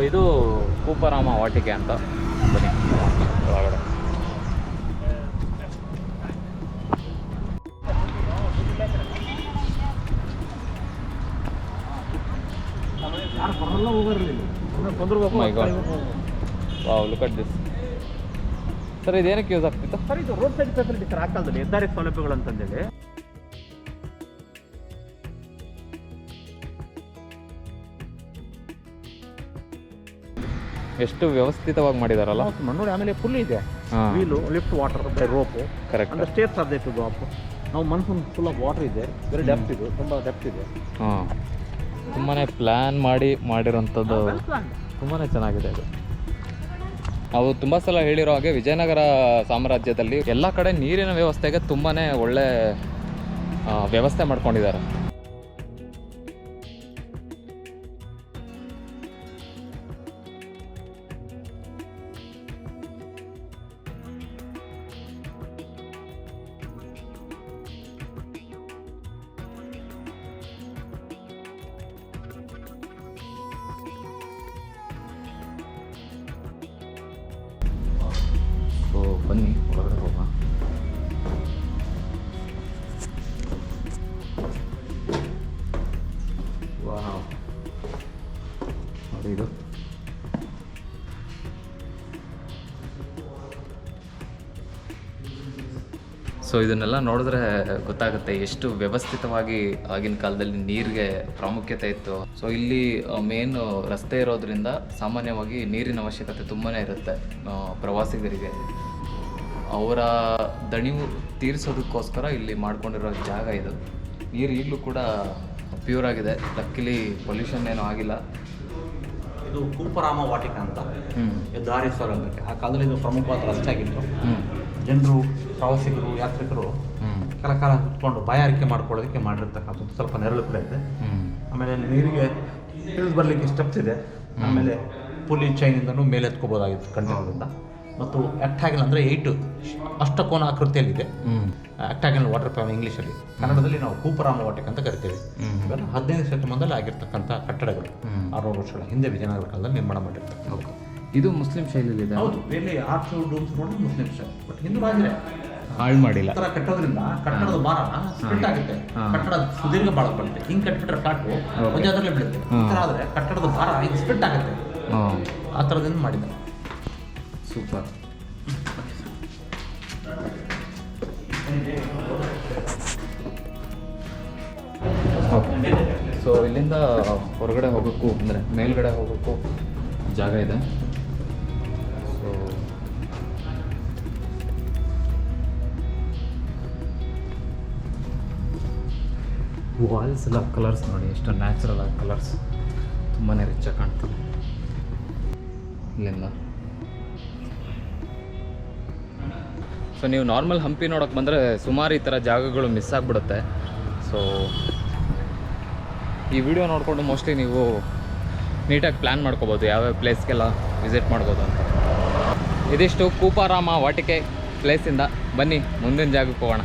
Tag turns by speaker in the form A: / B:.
A: ಇದು ಕೂಪರಾಮ ವಾಟಿಕೆ ಅಂತ. ಬನ್ನಿ ಒಳಗಡೆ. Wow, look at this. Sir ಇದೇನಕ್ಕೆ ಯೂಸ್ ಆಗ್ತಿತ್ತು
B: ಸರ್? ಇದು ರೋಡ್ ಸೈಡ್ ಫೆಸಿಲಿಟಿ ಸರ್. ಆ ಕಾಲದಲ್ಲಿ ಹೆದ್ದಾರಿ ಸೌಲಭ್ಯಗಳು ಅಂತಂದೇಳಿ
A: ಎಷ್ಟು ವ್ಯವಸ್ಥಿತವಾಗಿ ಮಾಡಿದಾರಲ್ಲ
B: ನೋಡಿ. ಆಮೇಲೆ ಫುಲ್ ಇದೆ wheel, lift, water, rope.
A: Correct.
B: ಅಂದ್ರೆ stairs are they to go up. ನಾವು ಮನ್ಸೂನ್ ಫುಲ್ ಆಫ್ ವಾಟರ್ ಇದೆ, ವೆರಿ ಡೆಪ್ತ್ ಇದೆ, ತುಂಬ ಡೆಪ್ತ್ ಇದೆ.
A: ಹಾಂ, ತುಂಬಾ ಪ್ಲ್ಯಾನ್ ಮಾಡಿರೋಂಥದ್ದು ತುಂಬಾ ಚೆನ್ನಾಗಿದೆ ಅದು. ನಾವು ತುಂಬ ಸಲ ಹೇಳಿರೋ ಹಾಗೆ ವಿಜಯನಗರ ಸಾಮ್ರಾಜ್ಯದಲ್ಲಿ ಎಲ್ಲ ಕಡೆ ನೀರಿನ ವ್ಯವಸ್ಥೆಗೆ ತುಂಬಾ ಒಳ್ಳೆ ವ್ಯವಸ್ಥೆ ಮಾಡ್ಕೊಂಡಿದ್ದಾರೆ. ಸೊ ಬನ್ನಿ ಒಳಗಡೆ ಹೋಗೋಣ. ವಾವ್, ನೋಡಿ ಇದು. ಸೊ ಇದನ್ನೆಲ್ಲ ನೋಡಿದ್ರೆ ಗೊತ್ತಾಗುತ್ತೆ ಎಷ್ಟು ವ್ಯವಸ್ಥಿತವಾಗಿ ಆಗಿನ ಕಾಲದಲ್ಲಿ ನೀರಿಗೆ ಪ್ರಾಮುಖ್ಯತೆ ಇತ್ತು. ಸೊ ಇಲ್ಲಿ ಮೇನ್ ರಸ್ತೆ ಇರೋದ್ರಿಂದ ಸಾಮಾನ್ಯವಾಗಿ ನೀರಿನ ಅವಶ್ಯಕತೆ ತುಂಬಾ ಇರುತ್ತೆ ಪ್ರವಾಸಿಗರಿಗೆ. ಅವರ ದಣಿವು ತೀರಿಸೋದಕ್ಕೋಸ್ಕರ ಇಲ್ಲಿ ಮಾಡ್ಕೊಂಡಿರೋ ಜಾಗ ಇದು. ನೀರು ಈಗಲೂ ಕೂಡ ಪ್ಯೂರ್ ಆಗಿದೆ. ಲಕ್ಕಿಲಿ ಪೊಲ್ಯೂಷನ್ ಏನೂ ಆಗಿಲ್ಲ.
B: ಇದು ಕೂಪರಾಮ ವಾಟಿಕ ಅಂತ ಹೆದ್ದಾರಿ ಸೌಲಭ್ಯಕ್ಕೆ. ಆ ಕಾಲದಲ್ಲಿ ಇದು ಪ್ರಮುಖವಾದ ರಸ್ತೆ ಆಗಿತ್ತು. ಜನರು, ಪ್ರವಾಸಿಗರು, ಯಾತ್ರಿಕರು ಕೆಲ ಕಾಲ ಕುತ್ಕೊಂಡು ಬಾಯಾರಿಕೆ ಮಾಡ್ಕೊಳ್ಳೋದಕ್ಕೆ ಮಾಡಿರ್ತಕ್ಕಂಥದ್ದು. ಸ್ವಲ್ಪ ನೆರಳು ಕೂಡ ಇದೆ. ಆಮೇಲೆ ನೀರಿಗೆ ಇಳಿದು ಬರಲಿಕ್ಕೆ ಸ್ಟೆಪ್ಸ್ ಇದೆ. ಆಮೇಲೆ ಪುಲಿ ಚೈನಿಂದನೂ ಮೇಲೆ ಎತ್ಕೋಬೋದಾಗಿತ್ತು ಕಂಟಿನ್ಯೂದಿಂದ. ಮತ್ತು ಆಕ್ಟಾಗಲ್ ಅಂದರೆ 8 ಅಷ್ಟಕೋನ ಆಕೃತಿಯಲ್ಲಿದೆ. ಆಕ್ಟಾಗಲ್ ವಾಟರ್ ಪಾರ್ಕ್ ಇಂಗ್ಲೀಷಲ್ಲಿ. ಕನ್ನಡದಲ್ಲಿ ನಾವು ಕೂಪರಾಮ ವಾಟಿಕ ಅಂತ ಕರಿತೇವೆ. 15ನೇ ಶತಮಾನದಲ್ಲಿ ಆಗಿರ್ತಕ್ಕಂಥ ಕಟ್ಟಡಗಳು 600 ವರ್ಷಗಳ ಹಿಂದೆ ವಿಜಯನಗರ ಕಾಲದಲ್ಲಿ ನಿರ್ಮಾಣ ಮಾಡಿರ್ತಕ್ಕಂಥ.
A: ಇದು ಮುಸ್ಲಿಂ ಶೈಲಿಯಲ್ಲಿ ಇದೆ.
B: ಹೌದು, ಇಲ್ಲಿ ಆರ್ಚ್ ಡೂಮ್ಸ್ ನೋಡಿದ್ರೆ ಮುಸ್ಲಿಂ ಶೈಲಿ. ಬಟ್ ಹಿಂದೂ ರಾಜರೇ
A: ಹಾಳು ಮಾಡಿಲ್ಲ.
B: ಈ ಥರ ಕಟ್ಟೋದ್ರಿಂದ ಕಟ್ಟಡದ ಭಾರ ಸ್ಪ್ಲಿಟ್ ಆಗುತ್ತೆ. ಕಟ್ಟಡ ಸುದೀರ್ಘ ಬಾಳ ಬರುತ್ತೆ. ಹಿಂಗೆ ಕಟ್ಟಿಬಿಟ್ರೆ ಫ್ಲಾಟು ಒಂದೇ ಬೀಳುತ್ತೆ. ಈ ಥರ ಆದರೆ ಕಟ್ಟಡದ ಭಾರ ಹಿಂಗೆ ಸ್ಪ್ಲಿಟ್ ಆಗುತ್ತೆ. ಆ ಥರದಿಂದ ಮಾಡಿದ್ದಾರೆ.
A: ಸೂಪರ್. ಓಕೆ, ಸೊ ಇಲ್ಲಿಂದ ಹೊರಗಡೆ ಹೋಗೋಕ್ಕೂ ಅಂದರೆ ಮೇಲ್ಗಡೆ ಹೋಗೋಕ್ಕೂ ಜಾಗ ಇದೆ. ಸೊ ವಾಲ್ಸ್ ಎಲ್ಲ ಕಲರ್ಸ್ ನೋಡಿ, ಎಷ್ಟು ನ್ಯಾಚುರಲ್ ಆಗಿ ಕಲರ್ಸ್ ತುಂಬಾ ರಿಚಾಗಿ ಕಾಣ್ತದೆ ಇಲ್ಲಿಂದ. ಸೊ ನೀವು ನಾರ್ಮಲ್ ಹಂಪಿ ನೋಡೋಕೆ ಬಂದರೆ ಸುಮಾರು ಈ ಥರ ಜಾಗಗಳು ಮಿಸ್ ಆಗಿಬಿಡುತ್ತೆ. ಸೊ ಈ ವಿಡಿಯೋ ನೋಡಿಕೊಂಡು ಮೋಸ್ಟ್ಲಿ ನೀವು ನೀಟಾಗಿ ಪ್ಲ್ಯಾನ್ ಮಾಡ್ಕೋಬೋದು ಯಾವ್ಯಾವ ಪ್ಲೇಸ್ಗೆಲ್ಲ ವಿಸಿಟ್ ಮಾಡ್ಬೋದು ಅಂತ. ಇದಿಷ್ಟು ಕೂಪಾರಾಮ ವಾಟಿಕೆ ಪ್ಲೇಸಿಂದ. ಬನ್ನಿ ಮುಂದಿನ ಜಾಗಕ್ಕೆ ಹೋಗೋಣ.